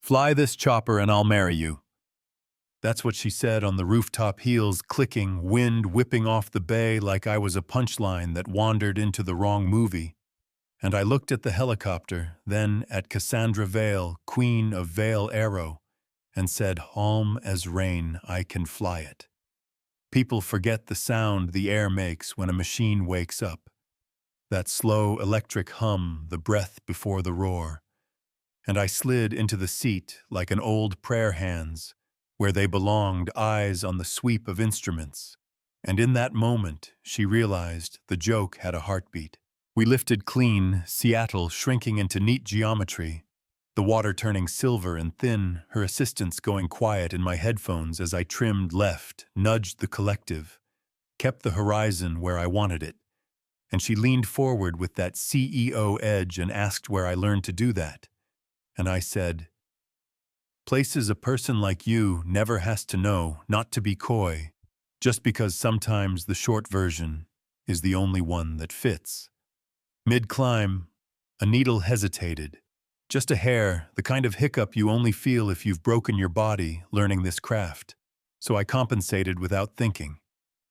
Fly this chopper and I'll marry you. That's what she said on the rooftop, heels clicking, wind whipping off the bay like I was a punchline that wandered into the wrong movie. And I looked at the helicopter, then at Cassandra Vale, queen of Vale Arrow, and said, "Calm as rain, I can fly it." People forget the sound the air makes when a machine wakes up. That slow electric hum, the breath before the roar. And I slid into the seat like an old prayer hands, where they belonged, eyes on the sweep of instruments. And in that moment, she realized the joke had a heartbeat. We lifted clean, Seattle shrinking into neat geometry, the water turning silver and thin, her assistants going quiet in my headphones as I trimmed left, nudged the collective, kept the horizon where I wanted it. And she leaned forward with that CEO edge and asked where I learned to do that. And I said, "Places a person like you never has to know, not to be coy, just because sometimes the short version is the only one that fits." Mid-climb, a needle hesitated. Just a hair, the kind of hiccup you only feel if you've broken your body learning this craft. So I compensated without thinking.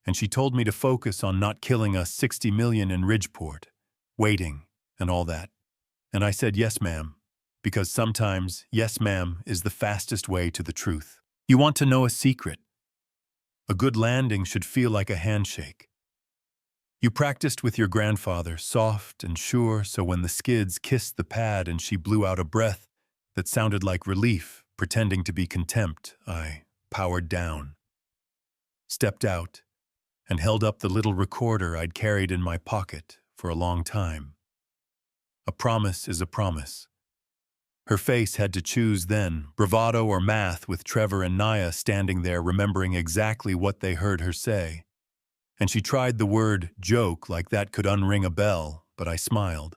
And she told me to focus on not killing us 60 million in Ridgeport, waiting, and all that. And I said, "Yes, ma'am," because sometimes, yes, ma'am, is the fastest way to the truth. You want to know a secret? A good landing should feel like a handshake. You practiced with your grandfather, soft and sure, so when the skids kissed the pad and she blew out a breath that sounded like relief, pretending to be contempt, I powered down, stepped out, and held up the little recorder I'd carried in my pocket for a long time. A promise is a promise. Her face had to choose then, bravado or math, with Trevor and Naya standing there remembering exactly what they heard her say. And she tried the word joke like that could unring a bell, but I smiled.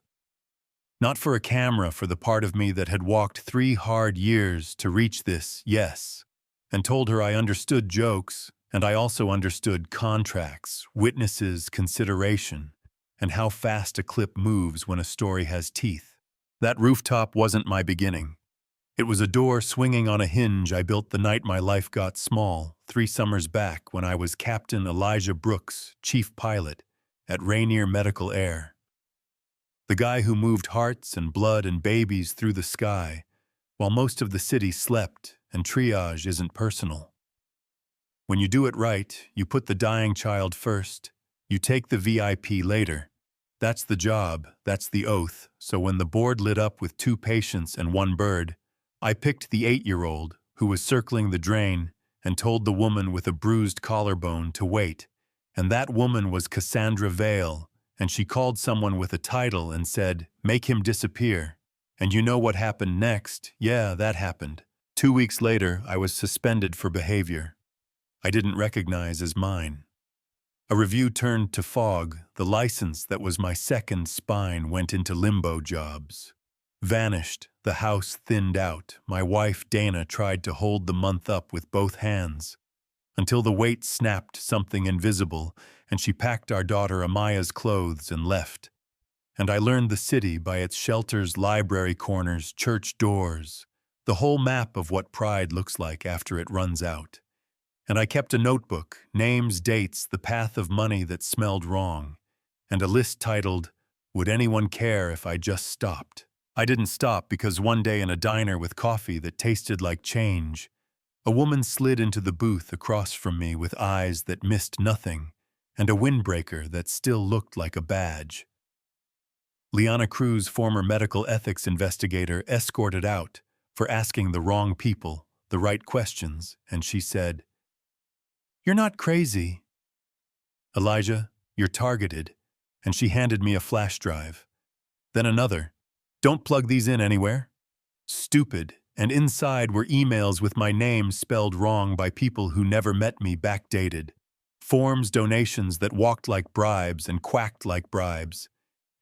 Not for a camera, for the part of me that had walked 3 hard years to reach this, yes, and told her I understood jokes, and I also understood contracts, witnesses, consideration, and how fast a clip moves when a story has teeth. That rooftop wasn't my beginning. It was a door swinging on a hinge I built the night my life got small, 3 summers back when I was Captain Elijah Brooks, chief pilot, at Rainier Medical Air. The guy who moved hearts and blood and babies through the sky, while most of the city slept, and triage isn't personal. When you do it right, you put the dying child first, you take the VIP later. That's the job, that's the oath, so when the board lit up with 2 patients and 1 bird, I picked the 8-year-old who was circling the drain and told the woman with a bruised collarbone to wait. And that woman was Cassandra Vale, and she called someone with a title and said, "Make him disappear." And you know what happened next? Yeah, that happened. 2 weeks later, I was suspended for behavior I didn't recognize as mine. A review turned to fog. The license that was my second spine went into limbo jobs. Vanished, the house thinned out. My wife, Dana, tried to hold the month up with both hands, until the weight snapped something invisible, and she packed our daughter Amaya's clothes and left. And I learned the city by its shelters, library corners, church doors, the whole map of what pride looks like after it runs out. And I kept a notebook, names, dates, the path of money that smelled wrong, and a list titled, "Would anyone care if I just stopped?" I didn't stop because one day in a diner with coffee that tasted like change, a woman slid into the booth across from me with eyes that missed nothing and a windbreaker that still looked like a badge. Liana Cruz, former medical ethics investigator, escorted out for asking the wrong people the right questions, and she said, "You're not crazy." "Elijah, you're targeted," and she handed me a flash drive. Then another, "Don't plug these in anywhere." Stupid, and inside were emails with my name spelled wrong by people who never met me, backdated. Forms, donations that walked like bribes and quacked like bribes.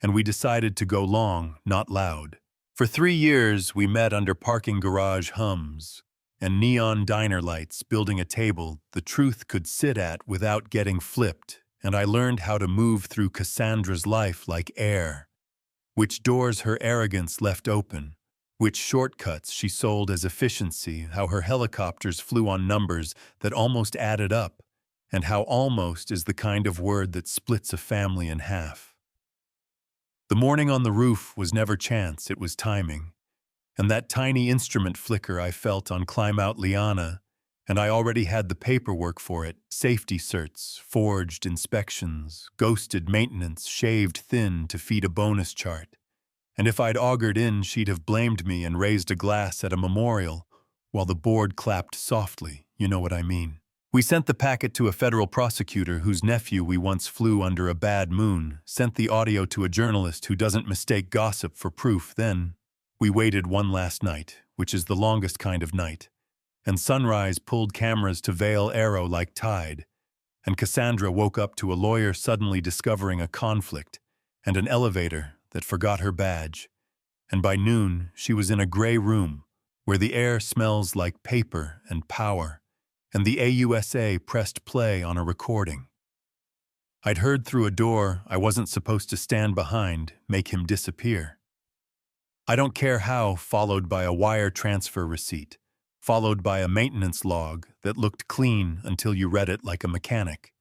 And we decided to go long, not loud. For 3 years, we met under parking garage hums and neon diner lights, building a table the truth could sit at without getting flipped, and I learned how to move through Cassandra's life like air, which doors her arrogance left open, which shortcuts she sold as efficiency, how her helicopters flew on numbers that almost added up, and how almost is the kind of word that splits a family in half. The morning on the roof was never chance, it was timing. And that tiny instrument flicker I felt on Climb Out Liana, and I already had the paperwork for it, safety certs, forged inspections, ghosted maintenance, shaved thin to feed a bonus chart. And if I'd augured in, she'd have blamed me and raised a glass at a memorial, while the board clapped softly, you know what I mean. We sent the packet to a federal prosecutor whose nephew we once flew under a bad moon, sent the audio to a journalist who doesn't mistake gossip for proof. Then we waited one last night, which is the longest kind of night, and sunrise pulled cameras to veil Arrow like tide, and Cassandra woke up to a lawyer suddenly discovering a conflict, and an elevator that forgot her badge, and by noon she was in a gray room where the air smells like paper and power, and the AUSA pressed play on a recording. I'd heard through a door I wasn't supposed to stand behind make him disappear. I don't care how, followed by a wire transfer receipt, followed by a maintenance log that looked clean until you read it like a mechanic,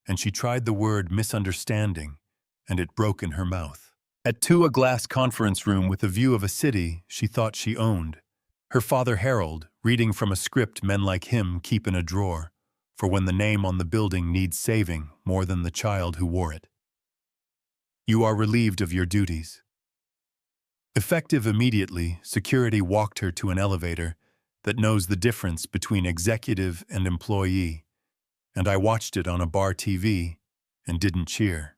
and she tried the word misunderstanding, and it broke in her mouth. At 2, a glass conference room with a view of a city she thought she owned. Her father Harold, reading from a script men like him keep in a drawer, for when the name on the building needs saving more than the child who wore it. You are relieved of your duties. Effective immediately, security walked her to an elevator that knows the difference between executive and employee, and I watched it on a bar TV and didn't cheer.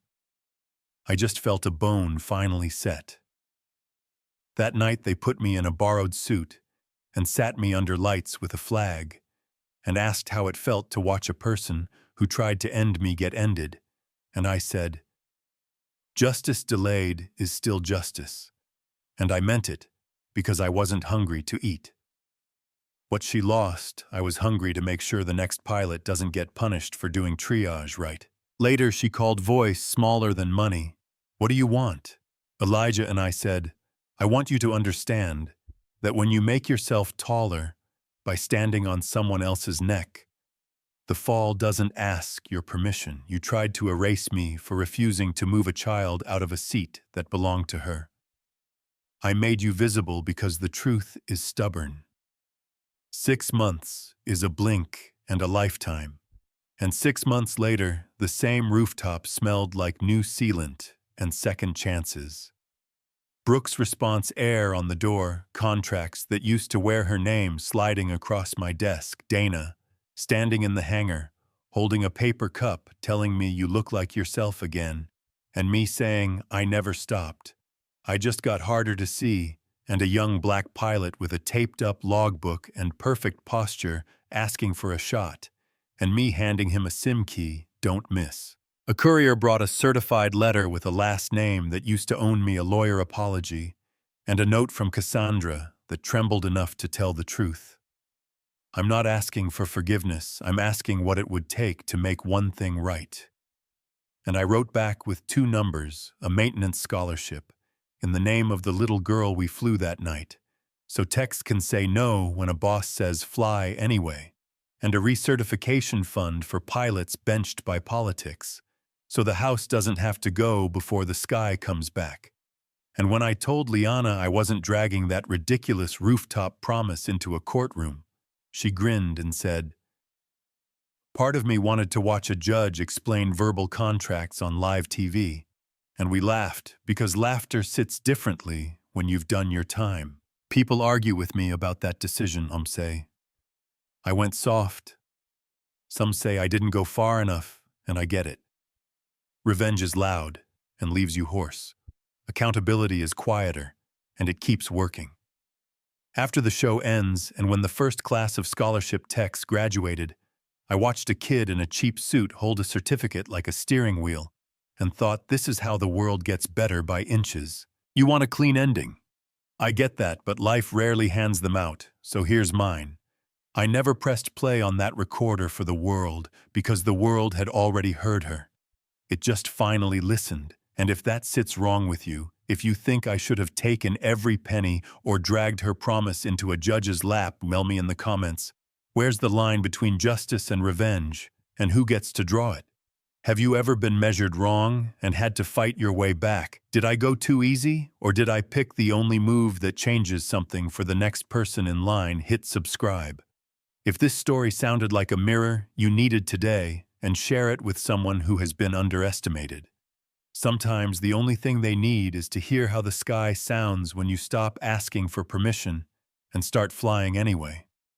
I just felt a bone finally set. That night they put me in a borrowed suit and sat me under lights with a flag and asked how it felt to watch a person who tried to end me get ended, and I said, "Justice delayed is still justice." And I meant it, because I wasn't hungry to eat. What she lost, I was hungry to make sure the next pilot doesn't get punished for doing triage right. Later, she called voice smaller than money. "What do you want?" Elijah and I said, "I want you to understand that when you make yourself taller by standing on someone else's neck, the fall doesn't ask your permission. You tried to erase me for refusing to move a child out of a seat that belonged to her. I made you visible because the truth is stubborn. 6 months is a blink and a lifetime. And 6 months later, the same rooftop smelled like new sealant and second chances. Brooke's response air on the door, contracts that used to wear her name sliding across my desk, Dana, standing in the hangar, holding a paper cup telling me you look like yourself again, and me saying I never stopped. I just got harder to see, and a young black pilot with a taped-up logbook and perfect posture asking for a shot, and me handing him a SIM key, don't miss. A courier brought a certified letter with a last name that used to own me a lawyer apology, and a note from Cassandra that trembled enough to tell the truth. I'm not asking for forgiveness, I'm asking what it would take to make one thing right. And I wrote back with 2 numbers, a maintenance scholarship, in the name of the little girl we flew that night, so Tex can say no when a boss says fly anyway, and a recertification fund for pilots benched by politics, so the house doesn't have to go before the sky comes back. And when I told Liana I wasn't dragging that ridiculous rooftop promise into a courtroom, she grinned and said, "Part of me wanted to watch a judge explain verbal contracts on live TV. And we laughed, because laughter sits differently when you've done your time. People argue with me about that decision, say. I went soft. Some say I didn't go far enough, and I get it. Revenge is loud and leaves you hoarse. Accountability is quieter, and it keeps working. After the show ends, and when the first class of scholarship techs graduated, I watched a kid in a cheap suit hold a certificate like a steering wheel, and thought this is how the world gets better by inches. You want a clean ending. I get that, but life rarely hands them out, so here's mine. I never pressed play on that recorder for the world, because the world had already heard her. It just finally listened, and if that sits wrong with you, If you think I should have taken every penny or dragged her promise into a judge's lap, tell me in the comments. Where's the line between justice and revenge, and who gets to draw it? Have you ever been measured wrong and had to fight your way back? Did I go too easy, or did I pick the only move that changes something for the next person in line? Hit subscribe. If this story sounded like a mirror you needed today, and share it with someone who has been underestimated. Sometimes the only thing they need is to hear how the sky sounds when you stop asking for permission and start flying anyway.